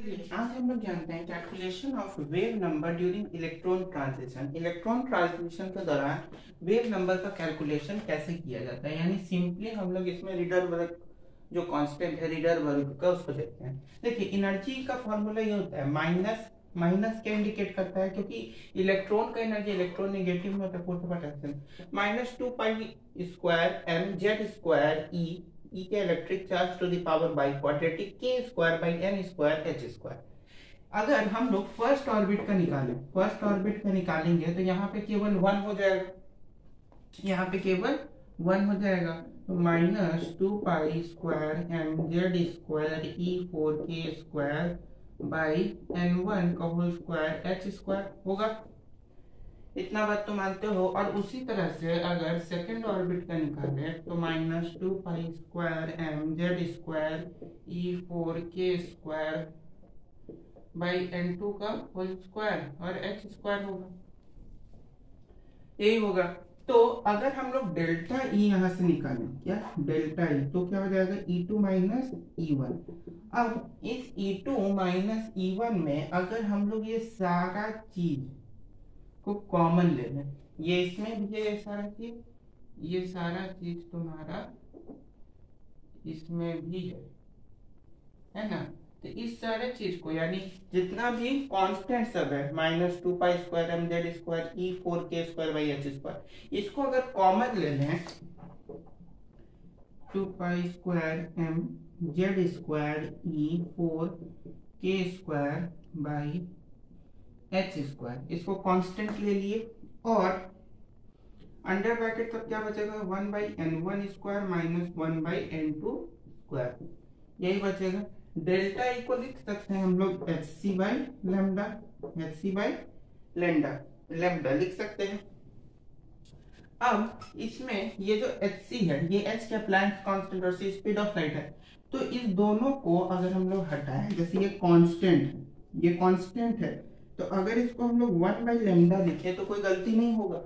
आज हम लोग जानते हैं calculation of wave number during electron transition. Electron transition के दौरान वेव नंबर का कैलकुलेशन कैसे किया जाता है, यानी सिंपली हम लोग इसमें रिडरबर्ग जो कांस्टेंट है रिडरबर्ग का उसको देखते हैं। देखिए एनर्जी का फॉर्मूला ये होता है माइनस माइनस क्या इंडिकेट करता है, क्योंकि इलेक्ट्रॉन का एनर्जी इलेक्ट्रॉन नेगेटिव में होता है fourth partition minus 2 pi square M Z square E के electric charge to the power by quadratic K square by N square H square. अगर हम लोग फर्स्ट ऑर्बिट का निकालेंगे तो यहाँ पे केवल 1 हो जाएगा, यहाँ पे केवल 1 हो जाएगा। तो minus 2 pi square M Z square E 4 के स्क्वायर बाई एन 1 का होल स्क्वायर एच स्क्वायर होगा। इतना बात तो मानते हो। और उसी तरह से अगर सेकंड ऑर्बिट का निकाले तो minus 2 pi square M Z square E 4 के स्क्वायर बाई एन 2 का होल स्क्वायर और एच स्क्वायर होगा, यही होगा। तो अगर हम लोग डेल्टा ई यहां से निकालें, क्या डेल्टा ई, तो क्या हो जाएगा E2 माइनस E1। अब इस E2 माइनस E1 में अगर हम लोग ये सारा चीज को कॉमन ले लें, ये इसमें भी है ये सारा चीज तुम्हारा इसमें भी है ना। तो इस सारे चीज को यानी जितना भी कांस्टेंट सब है minus 2 pi square M Z square E 4 के स्क्वायर बाई एच स्क्वायर, इसको अगर कॉमन ले लें 2 pi square M Z square E 4 के स्क्वायर बाई एच स्क्वायर, इसको कांस्टेंट ले लिए और अंडर ब्रैकेट तब क्या बचेगा 1 by N 1 square minus 1 by N 2 square, यही बचेगा। डेल्टा ई को लिख सकते हैं हम लोग H C by lambda, lambda लिख सकते हैं। अब इसमें ये जो एच सी है, ये एच क्या प्लैंक्स कांस्टेंट और सी स्पीड ऑफ लाइट है, तो इस दोनों को अगर हम लोग हटाएं, जैसे ये कांस्टेंट है, तो अगर इसको हम लोग 1 बाई लेमडा लिखे तो कोई गलती नहीं होगा,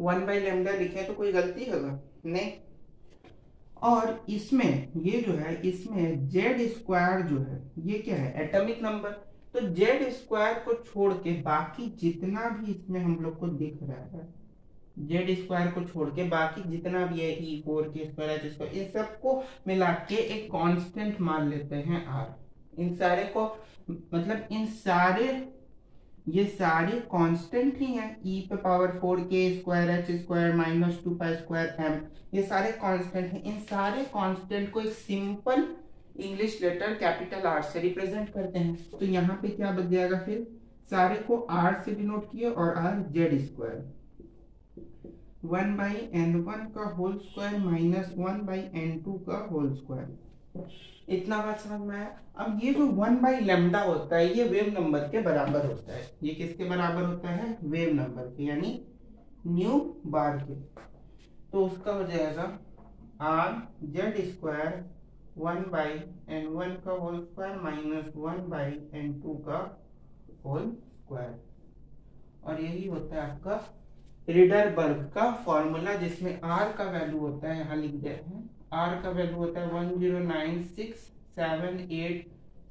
1 बाई लेमडा लिखे तो कोई गलती होगा नहीं। और इसमें ये जो है, इसमें जेड स्क्वायर जो है ये क्या है एटॉमिक नंबर, तो जेड स्क्वायर को छोड़ के बाकी जितना भी इसमें हम लोग को दिख रहा है, जेड स्क्वायर को छोड़ के बाकी जितना भी है ई 4 के स्क्वायर एच स्क्वायर, इन सबको मिला के एक कांस्टेंट मान लेते हैं आर। इन सारे को मतलब ये सारे कांस्टेंट ही हैं, e पे पावर 4 के square H square minus 2 pi square M, ये सारे कांस्टेंट हैं। इन सारे कांस्टेंट को एक simple English letter capital R से रिप्रेजेंट करते हैं। तो यहाँ पे क्या बच जाएगा, फिर सारे को आर से डिनोट किए और are Z square 1 by n1 का whole square minus 1 by n2 का होल स्क्वायर। इतना बात समझ में आया। अब ये जो 1 बाई लेमडा होता है ये वेव नंबर के बराबर होता है। ये किसके बराबर होता है, वेव नंबर के, यानी न्यू बार के। तो उसका हो जाएगा are Z square 1 by n1 का whole square minus 1 by n2 का होल स्क्वायर। और यही होता है आपका रिडरबर्ग का फॉर्मूला, जिसमें आर का वैल्यू होता है, यहाँ लिख दिया है, आर का वैल्यू होता है 109678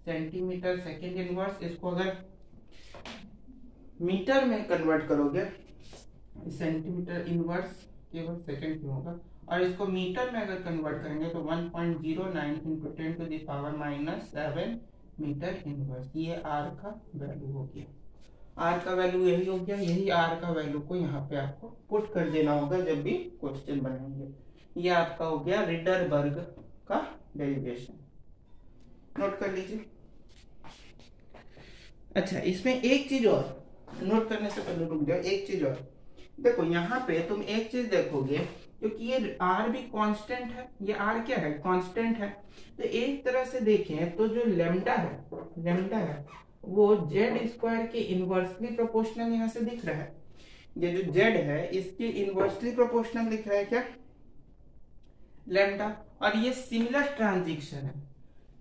सेंटीमीटर सेकेंड इनवर्स। इसको अगर मीटर में कन्वर्ट करोगे, सेंटीमीटर इनवर्स केवल सेकेंड में होगा, और इसको मीटर में अगर कन्वर्ट करेंगे तो 1.09 into 10 to the power minus 7 metre inverse. ये आर का वैल्यू हो गया, आर का वैल्यू यही हो गया। यही आर का वैल्यू को यहाँ पे आपको पुट कर देना होगा जब भी क्वेश्चन बनाएंगे। ये आपका हो गया रिडरबर्ग का डेरिवेशन, नोट कर लीजिए। अच्छा, इसमें एक चीज और नोट करने से पहले रुक जाओ, एक चीज और देखो। यहाँ पे तुम एक चीज देखोगे, क्योंकि ये आर भी कांस्टेंट है, ये आर क्या है कांस्टेंट है, तो एक तरह से देखें तो जो लेमडा है वो जेड स्क्वायर के इनवर्सली प्रोपोर्शनल यहाँ से दिख रहा है। ये जो जेड है इसके इनवर्सली प्रोपोर्शनल दिख रहा है क्या, लैम्डा। और ये सिमिलर ट्रांजिशन है,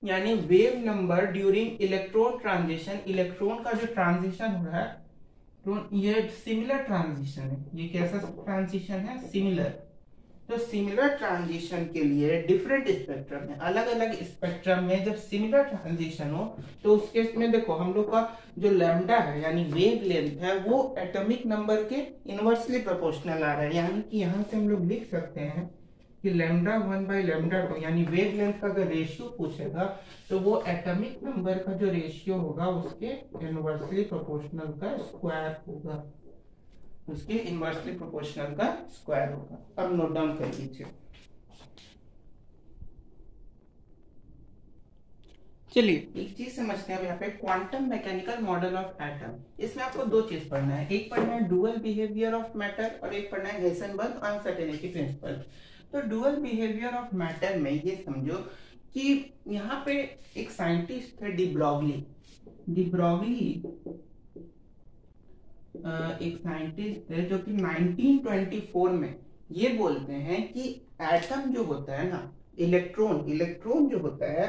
यानी wave number during electron transition, electron का जो ट्रांजिशन हो रहा है ये सिमिलर ट्रांजिशन है। ये कैसा ट्रांजिशन है, सिमिलर। तो सिमिलर ट्रांजिशन के लिए डिफरेंट स्पेक्ट्रम में, अलग अलग स्पेक्ट्रम में जब सिमिलर ट्रांजिशन हो तो उस केस में देखो हम लोग का जो लैम्डा है यानी वेव लेंथ है वो एटॉमिक नंबर के इनवर्सली प्रोपोर्शनल आ रहा है। यानी कि यहाँ से हम लोग लिख सकते हैं कि लैम्डा 1/λ2 यानी वेव लेंथ का अगर रेशियो पूछेगा तो वो एटॉमिक नंबर का जो रेशियो होगा उसके इनवर्सली प्रोपोर्शनल का स्क्वायर होगा, उसके इनवर्सली प्रोपोर्शनल का स्क्वायर होगा। अब नोट डाउन कर लीजिए। चलिए एक चीज समझते हैं अब यहाँ पे quantum mechanical model of atom. इसमें आपको दो चीज पढ़ना है, एक पढ़ना है डुअल बिहेवियर ऑफ मैटर और एक पढ़ना है हेसेनबर्ग अनसर्टेनिटी प्रिंसिपल। तो डुअल बिहेवियर ऑफ मैटर में ये समझो कि यहाँ पे एक साइंटिस्ट थे डी ब्रॉगली एक साइंटिस्ट थे जो कि 1924 में ये बोलते हैं कि एटम जो होता है ना, इलेक्ट्रॉन जो होता है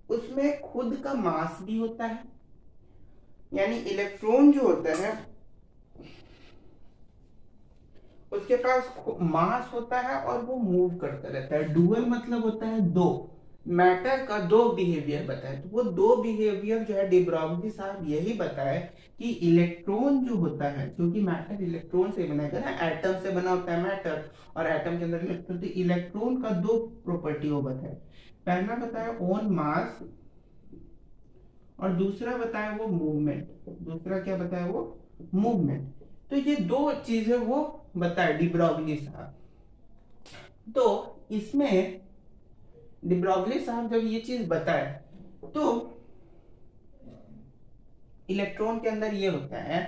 उसमें खुद का मास भी होता है। यानी इलेक्ट्रॉन जो होता है उसके पास मास होता है और वो मूव करता रहता है। डुअल मतलब होता है दो, मैटर का दो बिहेवियर बताए। तो वो दो बिहेवियर जो है डी ब्रॉगली साहब यही बताए कि इलेक्ट्रॉन जो होता है, क्योंकि मैटर इलेक्ट्रॉन से बना है, एटम से बना होता है मैटर और एटम के अंदर इलेक्ट्रॉन, तो इलेक्ट्रॉन का दो प्रॉपर्टी वो बताए। पहला बताया ओन मास और दूसरा बताया वो मूवमेंट। दूसरा क्या बताया वो मूवमेंट। तो ये दो चीजें वो बताए डी ब्रॉगली साहब। तो इसमें डी ब्रॉगली साहब जब ये चीज बताए तो इलेक्ट्रॉन के अंदर ये होता है।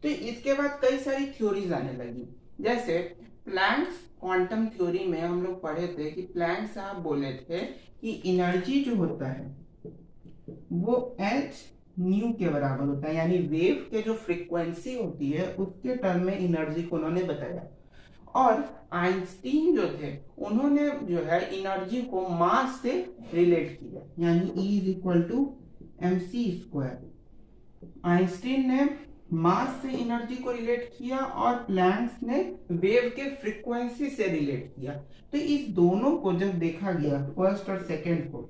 तो इसके बाद कई सारी थ्योरीज आने लगी, जैसे प्लैंक्स क्वांटम थ्योरी में हम लोग पढ़े थे कि प्लैंक साहब बोले थे कि एनर्जी जो होता है वो h न्यू के बराबर होता है, यानी वेव के जो फ्रीक्वेंसी होती है उसके टर्म में एनर्जी को उन्होंने बताया। और आइंस्टीन जो थे उन्होंने जो है एनर्जी को मास से रिलेट किया, यानी E = mc²। आइंस्टीन ने मास से एनर्जी को रिलेट किया और प्लैंक्स ने वेव के फ्रीक्वेंसी से रिलेट किया। तो इस दोनों को जब देखा गया फर्स्ट और सेकंड को,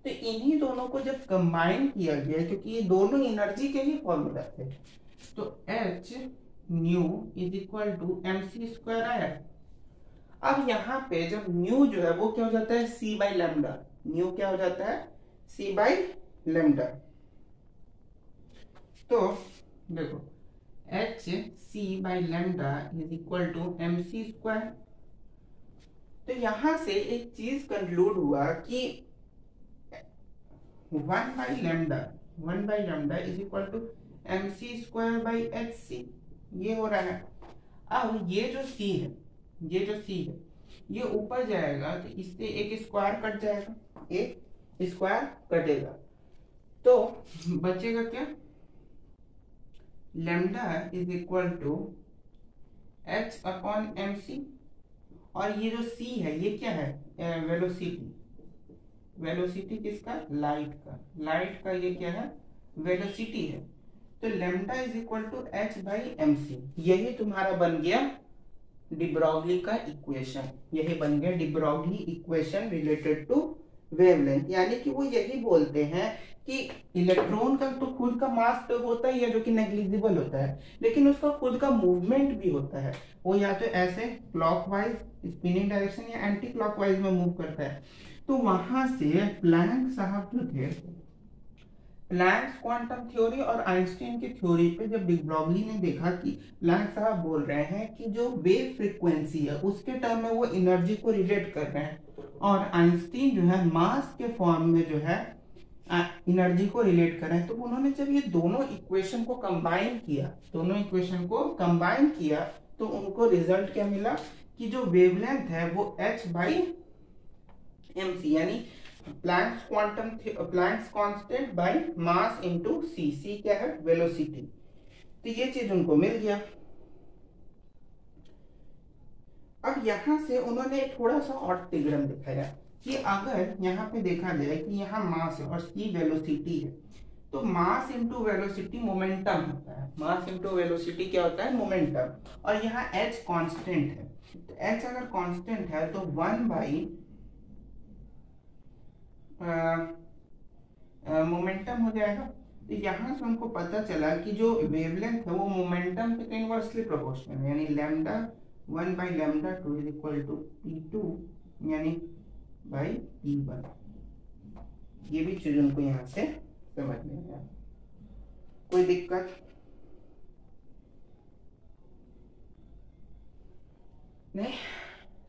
तो इन्हीं दोनों को जब कंबाइन किया गया, क्योंकि ये दोनों एनर्जी के ही फॉर्मूला थे, तो h न्यू = mc² आया। अब यहाँ पे जब न्यू जो है वो क्या हो जाता है c/λ। न्यू क्या हो जाता है c/λ। तो देखो h c/λ = mc²। तो यहां से एक चीज कंक्लूड हुआ कि 1/λ = mc²/hc ये हो रहा है। अब ये जो c है ये ऊपर जाएगा तो इससे एक स्क्वायर कट जाएगा, एक स्क्वायर कटेगा तो बचेगा क्या, लैम्डा = h/mc। और ये जो c है ये क्या है, वेलोसिटी किसका, लाइट का ये क्या है, वेलोसिटी है। तो लैम्डा = h/mc। यही तुम्हारा बन गया डी ब्रॉगली का इक्वेशन, यही बन गया de Broglie equation related to wavelength. यानी कि वो यही बोलते हैं कि इलेक्ट्रॉन का तो खुद का मास तो होता ही है जो कि नेग्लिजिबल होता है, लेकिन उसका खुद का मूवमेंट भी होता है। वो या तो ऐसे क्लॉकवाइज स्पिनिंग डायरेक्शन या एंटी क्लॉकवाइज में मूव करता है। तो वहां से प्लैंक साहब जो थे, प्लैंक्स क्वांटम थ्योरी और आइंस्टीन की थ्योरी पे जब डी ब्रॉगली ने देखा कि प्लैंक साहब बोल रहे हैं कि जो वेव फ्रीक्वेंसी है उसके टर्म में वो एनर्जी को रिलेट कर रहे हैं और आइंस्टीन जो है मास के फॉर्म में जो है एनर्जी को रिलेट कर रहे हैं, तो उन्होंने जब ये दोनों इक्वेशन को कंबाइन किया तो उनको रिजल्ट क्या मिला कि जो वेवलेंथ है वो h/mc यानी Planck's constant by mass into c क्या है, वेलोसिटी। तो ये चीज उनको मिल गया। अब यहां से उन्होंने थोड़ा सा और थ्योरम दिखाया कि अगर यहाँ पे देखा जाए कि यहाँ मास है और c वेलोसिटी है, तो मास इंटू वेलोसिटी मोमेंटम होता है। मास इंटू वेलोसिटी क्या होता है? मोमेंटम। और यहाँ h कांस्टेंट है, तो h अगर कांस्टेंट है तो 1/, मोमेंटम हो जाएगा। तो यहाँ से हमको पता चला कि जो वेवलेंथ है वो मोमेंटम के इनवर्सली प्रोपोर्शनल है, यानी lambda 1/λ2 is equal to P2 यानी बाई P1। ये भी चीज उनको यहाँ से समझ में आया। कोई दिक्कत नहीं?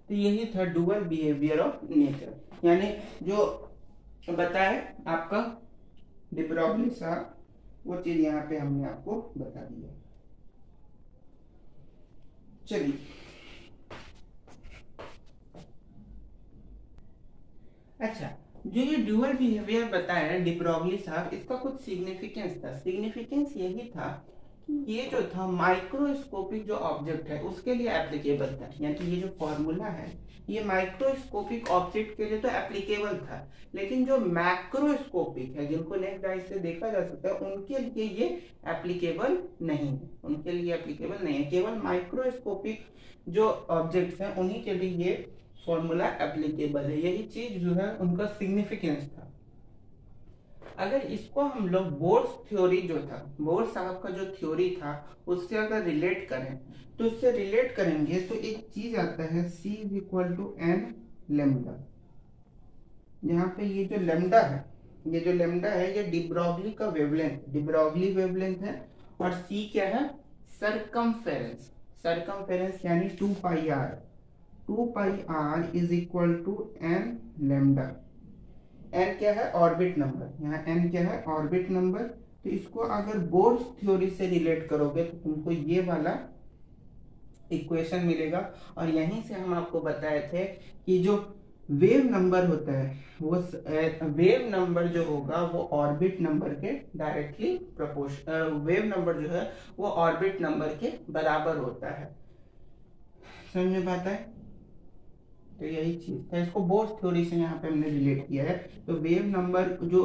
तो यही था डुअल बिहेवियर ऑफ नेचर, यानी जो बताए आपका डी ब्रॉगली साहब, वो चीज यहाँ पे हमने आपको बता दिया। चलिए अच्छा, जो ये ड्यूअल बिहेवियर बताया डी ब्रॉगली साहब, इसका कुछ सिग्निफिकेंस था। सिग्निफिकेंस यही था कि ये जो था माइक्रोस्कोपिक जो ऑब्जेक्ट है उसके लिए एप्लीकेबल था, यानी ये जो फॉर्मूला है ये माइक्रोस्कोपिक ऑब्जेक्ट के लिए तो एप्लीकेबल था, लेकिन जो मैक्रोस्कोपिक है, जिनको नेक्स्ट आइज से देखा जा सकता है, उनके लिए ये एप्लीकेबल नहीं है। उनके लिए एप्लीकेबल नहीं है, केवल माइक्रोस्कोपिक जो ऑब्जेक्ट्स हैं उन्हीं के लिए ये फॉर्मूला एप्लीकेबल है। यही चीज जो है उनका सिग्निफिकेंस था। अगर इसको हम लोग बोर्स थ्योरी जो था, बोर्स साहब का जो थ्योरी था उससे अगर रिलेट करें तो उससे रिलेट करेंगे तो एक चीज आता है C is equal to N lambda. यहाँ पे ये जो लेमडा है, ये जो लेमडा है ये डी ब्रॉगली का वेवलेंथ, डी ब्रॉगली वेवलेंथ है। और C क्या है? सरकमफेरेंस। सरकमफेरेंस यानी 2πr। 2πr is equal to N lambda. n क्या है? Orbit number. यहाँ n क्या है? Orbit number. तो इसको अगर बोर्स थ्योरी से रिलेट करोगे तो तुमको ये वाला इक्वेशन मिलेगा। और यहीं से हम आपको बताए थे कि जो वेव नंबर होता है वो वेव नंबर जो होगा वो ऑर्बिट नंबर के डायरेक्टली प्रोपोर्शनल, वेव नंबर जो है वो ऑर्बिट नंबर के बराबर होता है। समझ में आता है? तो यही चीज है, इसको बोर्स थ्योरी से यहाँ पे हमने रिलेट किया है। तो वेव नंबर जो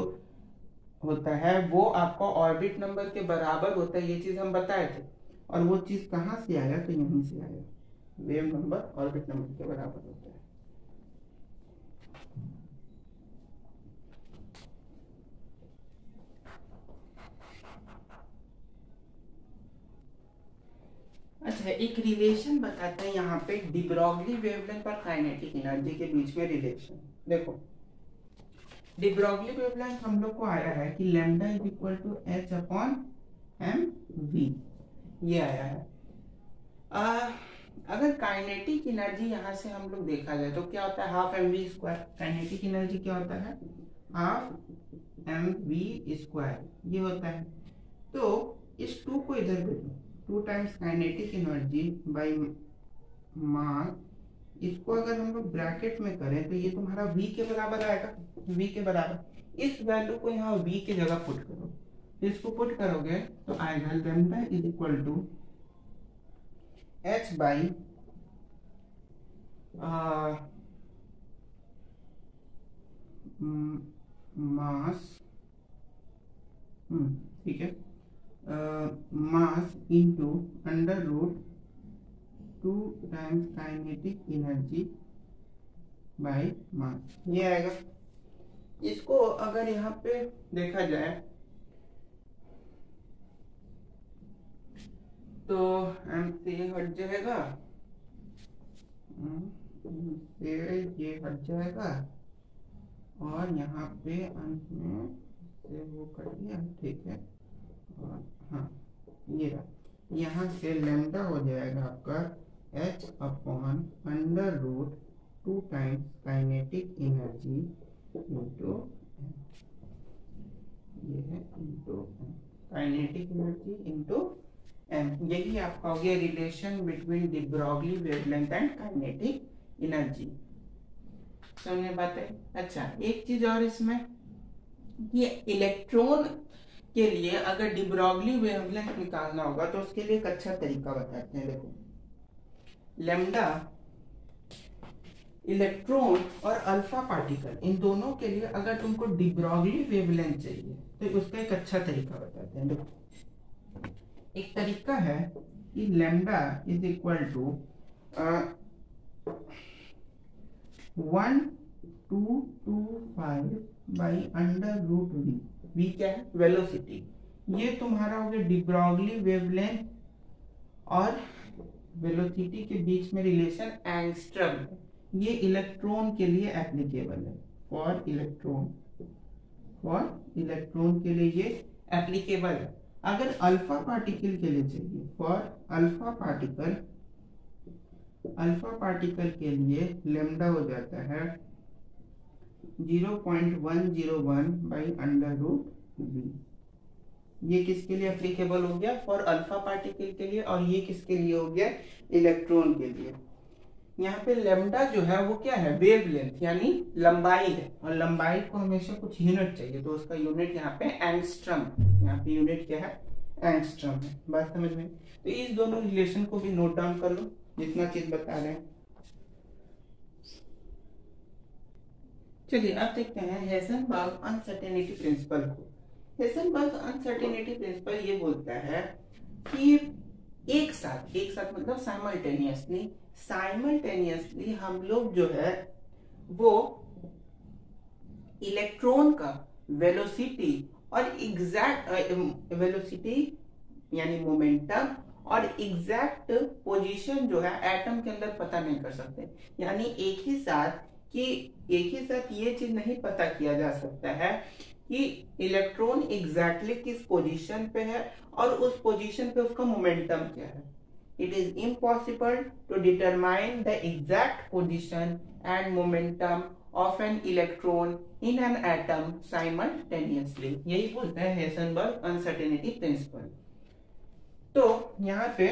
होता है वो आपका ऑर्बिट नंबर के बराबर होता है, ये चीज हम बताए थे। और वो चीज कहाँ से आया? तो यहीं से आया, वेव नंबर ऑर्बिट नंबर के बराबर होता है। अच्छा, एक रिलेशन बताते हैं यहाँ पे डी ब्रॉगली वेवलेंथ और काइनेटिक एनर्जी के बीच में रिलेशन। देखो, डी ब्रॉगली वेवलेंथ हम लोग को आया है कि lambda is equal to h upon mv, ये आया है। अगर काइनेटिक एनर्जी यहाँ से हम लोग देखा जाए तो क्या होता है? Half mv square. Kinetic energy क्या होता है? हाफ mv स्क्वायर, ये होता है। तो इस 2 को इधर भेजो, 2 टाइम्स काइनेटिक एनर्जी बाई मास। इसको अगर हम लोग ब्रैकेट में करें तो ये तुम्हारा v के बराबर आएगा, v के बराबर। इस वैल्यू को यहाँ v की जगह पुट करो, इसको पुट करोगे तो आएगा lambda is equal to h by mass, ठीक है, mass into under root 2 times kinetic energy by mass, ये आएगा। इसको अगर यहाँ पे देखा जाए तो m से हट जाएगा, ये हट जाएगा, और यहाँ पे अंत में से वो कर दिया, ठीक है। और हाँ, ये रहा, यहाँ से लैम्डा हो जाएगा आपका h upon under root 2 times kinetic energy into, ये है into kinetic energy into m। यही आपका हो गया relation between de Broglie wavelength and kinetic energy. समझने बात है? अच्छा, एक चीज और इसमें, ये इलेक्ट्रॉन के लिए अगर डी ब्रॉगली वेवलेंथ निकालना होगा तो उसके लिए एक अच्छा तरीका बताते हैं। देखो, लैम्डा इलेक्ट्रॉन और अल्फा पार्टिकल इन दोनों के लिए अगर तुमको डिब्रोगली वेवलेंथ चाहिए तो उसका एक अच्छा तरीका बताते हैं। देखो एक तरीका है कि lambda is equal to 1225 by under root V. V क्या है? वेलोसिटी। ये तुम्हारा हो गया डिब्रोगली वेवलेंथ और वेलोसिटी के बीच में रिलेशन एंगस्ट्रम है। ये इलेक्ट्रॉन के लिए एप्लीकेबल है। फॉर इलेक्ट्रॉन के लिए ये एप्लीकेबल है। अगर अल्फा पार्टिकल के लिए चाहिए, फॉर अल्फा पार्टिकल के लिए लैम्डा हो जाता है 0.101 बाई अंडर रूट वी। ये किसके लिए एप्लीकेबल हो गया? फॉर अल्फा पार्टिकल के लिए। और ये किसके लिए हो गया? इलेक्ट्रॉन के लिए। यहाँ पे लैम्डा जो है वो क्या है? वेवलेंथ यानी लंबाई है, और लंबाई को हमेशा कुछ यूनिट चाहिए, तो उसका यूनिट यहाँ पे एंगस्ट्रम। यहाँ पे यूनिट क्या है? एंगस्ट्रम है। बात समझ में? तो इस दोनों रिलेशन को भी नोट डाउन कर लो जितना चीज बता रहे हैं। चलिए अब देखते हैं हेज़नबर्ग अनसर्टेनिटी प्रिंसिपल को। हेज़नबर्ग अनसर्टेनिटी प्रिंसिपल ये बोलता है कि एक साथ मतलब साइमल्टेनियसली हम लोग जो है वो इलेक्ट्रॉन का वेलोसिटी और एग्जैक्ट वेलोसिटी यानी मोमेंटम और एग्जैक्ट पोजीशन जो है एटम के अंदर पता नहीं कर सकते। यानी एक ही साथ ये चीज नहीं पता किया जा सकता है कि इलेक्ट्रॉन एग्जैक्टली किस पोजीशन पे है और उस पोजीशन पे उसका मोमेंटम क्या है। It is impossible to determine the exact position and momentum of an electron in an atom simultaneously. यही बोलता है हेज़नबर्ग अनसर्टेनिटी प्रिंसिपल। तो यहाँ पे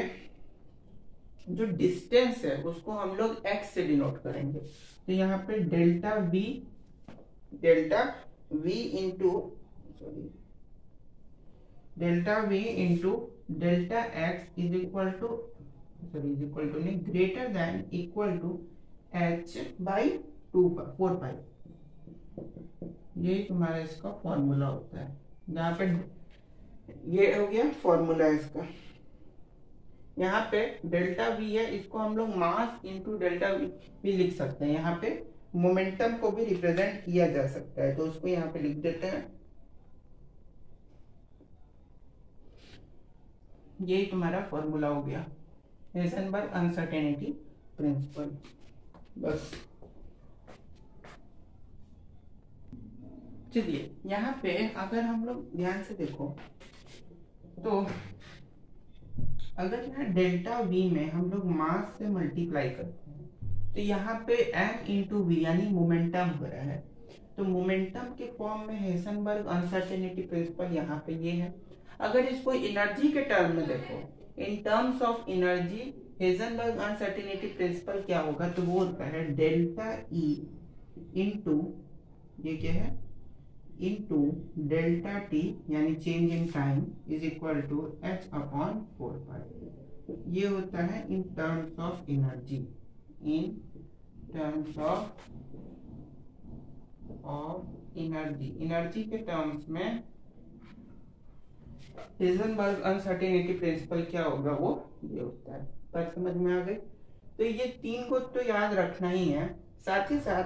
जो डिस्टेंस है उसको हम लोग x से डिनोट करेंगे। तो यहाँ पे delta v into delta x is equal to नहीं greater than equal to h by 4 pi. ये तुम्हारा इसका फॉर्मूला होता है। यहाँ पे ये हो गया फॉर्मूला इसका। यहाँ पे डेल्टा v है, इसको हम लोग मास इंटू डेल्टा v लिख सकते हैं। यहाँ पे मोमेंटम को भी रिप्रेजेंट किया जा सकता है, तो उसको यहाँ पे लिख देते हैं। यही तुम्हारा फॉर्मूला हो गया हेज़नबर्ग अनसर्टेनिटी प्रिंसिपल। बस चलिए यहाँ पे अगर हम लोग ध्यान से देखो तो अगर यहाँ डेल्टा v में हम लोग मास से मल्टीप्लाई करते हैं तो यहाँ पे m इंटू वी यानी मोमेंटम हो रहा है। तो मोमेंटम के फॉर्म में हेज़नबर्ग अनसर्टेनिटी प्रिंसिपल यहाँ पे ये है। अगर इसको एनर्जी के टर्म में देखो, in terms of energy Heisenberg uncertainty principle क्या होगा? तो वो होता है डेल्टा ई इंटू ये क्या है? इंटू डेल्टा टी यानी change in time is equal to h अपॉन 4 पाई। ये होता है in terms of energy. In terms of energy के टर्म्स में हेज़नबर्ग अनसर्टेनिटी प्रिंसिपल क्या होगा? वो ये होता है। बात समझ में आ गई? तो ये तीन को तो याद रखना ही है। साथ ही साथ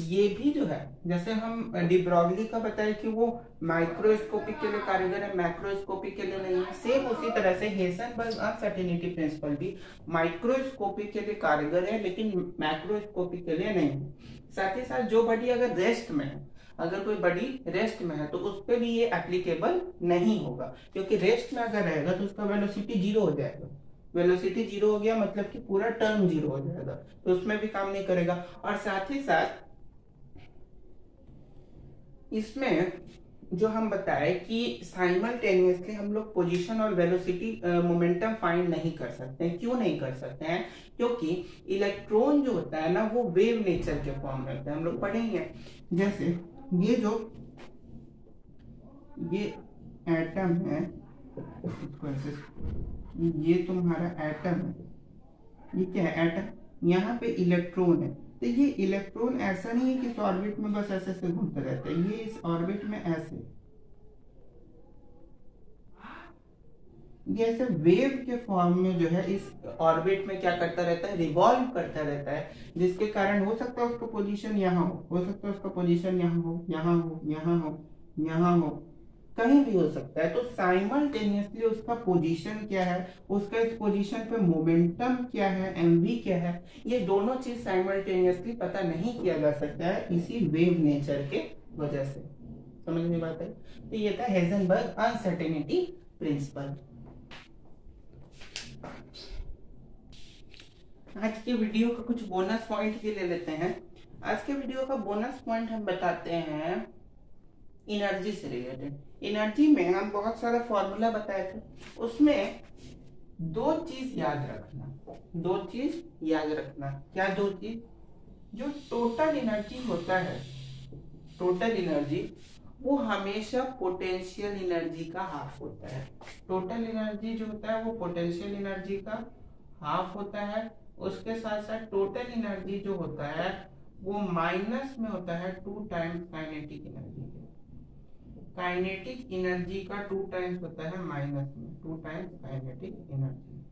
ये भी जो है, जैसे हम डिब्रोगली का बताए कि वो माइक्रोस्कोपिक के लिए कारीगर है, मैक्रोस्कोपिक के लिए नहीं है। सेम उसी तरह से हेज़नबर्ग अनसर्टेनिटी प्रिंसिपल भी माइक्रोस्कोपिक के लिए कारीगर है लेकिन मैक्रोस्कोपिक के लिए नहीं है। साथ ही साथ जो बॉडी अगर रेस्ट में है, अगर कोई बॉडी रेस्ट में है तो उस पर भी ये एप्लीकेबल नहीं होगा, क्योंकि रेस्ट में अगर रहेगा तो उसका वेलोसिटी 0 हो जाएगा। वेलोसिटी 0 हो गया मतलब कि पूरा टर्म 0 हो जाएगा, तो उसमें भी काम नहीं करेगा। और साथ ही साथ इसमें जो हम बताए कि साइमल्टेनियसली हम लोग पोजीशन और वेलोसिटी मोमेंटम फाइंड नहीं कर सकते हैं। क्यों नहीं कर सकते हैं? क्योंकि इलेक्ट्रॉन जो होता है ना वो वेव नेचर के फॉर्म में होता है। हम लोग पढ़ेंगे जैसे ये एटम है, ये तुम्हारा एटम है। ये क्या है? एटम। यहाँ पे इलेक्ट्रॉन है, तो ये इलेक्ट्रॉन ऐसा नहीं है कि इस ऑर्बिट में बस ऐसे ऐसे घूमता रहता है, ये इस ऑर्बिट में ऐसे, ये ऐसे वेव के फॉर्म में जो है इस ऑर्बिट में क्या करता रहता है, रिवॉल्व करता रहता है, जिसके कारण हो सकता है उसका पोजीशन यहाँ हो सकता है उसका पोजीशन यहाँ हो, यहाँ हो, यहाँ हो, यहाँ हो, कहीं भी हो सकता है। तो साइमल्टेनियसली उसका पोजीशन क्या है, उसका इस पोजीशन पे मोमेंटम क्या है, mv क्या है, ये दोनों चीज साइमल्टेनियसली पता नहीं किया जा सकता है इसी वेव नेचर के वजह से। समझ में बात है? तो ये था हेजनबर्ग अनसर्टेनिटी प्रिंसिपल। आज के वीडियो का कुछ बोनस पॉइंट भी ले लेते हैं। आज के वीडियो का बोनस पॉइंट हम बताते हैं एनर्जी से रिलेटेड। एनर्जी में हम बहुत सारा फॉर्मूला बताए थे, उसमें दो चीज याद रखना। क्या दो चीज? जो टोटल एनर्जी होता है, टोटल एनर्जी वो हमेशा पोटेंशियल एनर्जी का हाफ होता है। टोटल एनर्जी जो होता है वो पोटेंशियल एनर्जी का हाफ होता है। उसके साथ साथ टोटल एनर्जी जो होता है वो माइनस में होता है 2 टाइम्स काइनेटिक एनर्जी के। काइनेटिक एनर्जी का 2 टाइम्स होता है माइनस में, 2 times kinetic energy.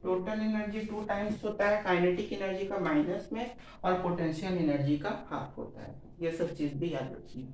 Total energy 2 times होता है काइनेटिक एनर्जी का माइनस में, और पोटेंशियल एनर्जी का हाफ होता है। ये सब चीज भी याद रखिए।